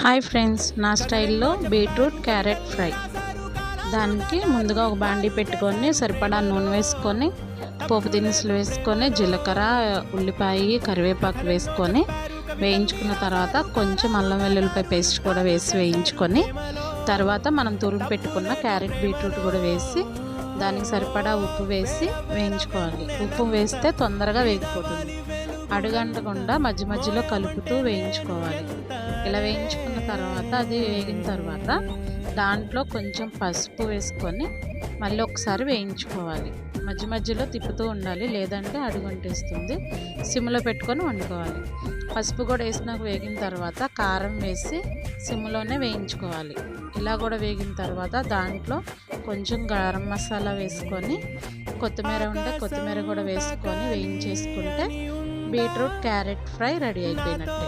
Hi friends, నా స్టైల్లో beetroot carrot fry. దానికి ముందుగా ఒక బాండీ పెట్టుకొని సరిపడా నూనె వేసుకొని పోపు దినుసులు వేసుకొని జీలకర్ర, ఉల్లిపాయ, కరివేపాకు వేసుకొని వేయించుకున్న తర్వాత కొంచెం అల్లం వెల్లుల్లిపాయ పేస్ట్ కూడా వేసి వేయించుకొని తర్వాత మనం తురిమి పెట్టుకున్న క్యారెట్ బీట్రూట్ కూడా వేసి దానికి సరిపడా ఉప్పు వేసి వేయించుకోవాలి. ఉప్పు వేస్తే తొందరగా వేగిపోతుంది. అడుగంటకుండా మధ్య మధ్యలో కలుపుతూ వేయించుకోవాలి. ఇలా వేయించుకున్న తర్వాత అది వేగిన తర్వాత దాంట్లో కొంచెం పసుపు వేసుకొని మళ్ళీ ఒకసారి వేయించుకోవాలి. మధ్య మధ్యలో తిప్పుతూ ఉండాలి, లేదంటే అడుగంటేస్తుంది. సిమ్లో పెట్టుకొని వండుకోవాలి. పసుపు కూడా వేసినాక వేగిన తర్వాత కారం వేసి సిమ్లోనే వేయించుకోవాలి. ఇలా కూడా వేగిన తర్వాత దాంట్లో కొంచెం గరం మసాలా వేసుకొని కొత్తిమీర ఉంటే కొత్తిమీర కూడా వేసుకొని వేయించేసుకుంటే బీట్రూట్ క్యారెట్ ఫ్రై రెడీ అయిపోయినట్టే.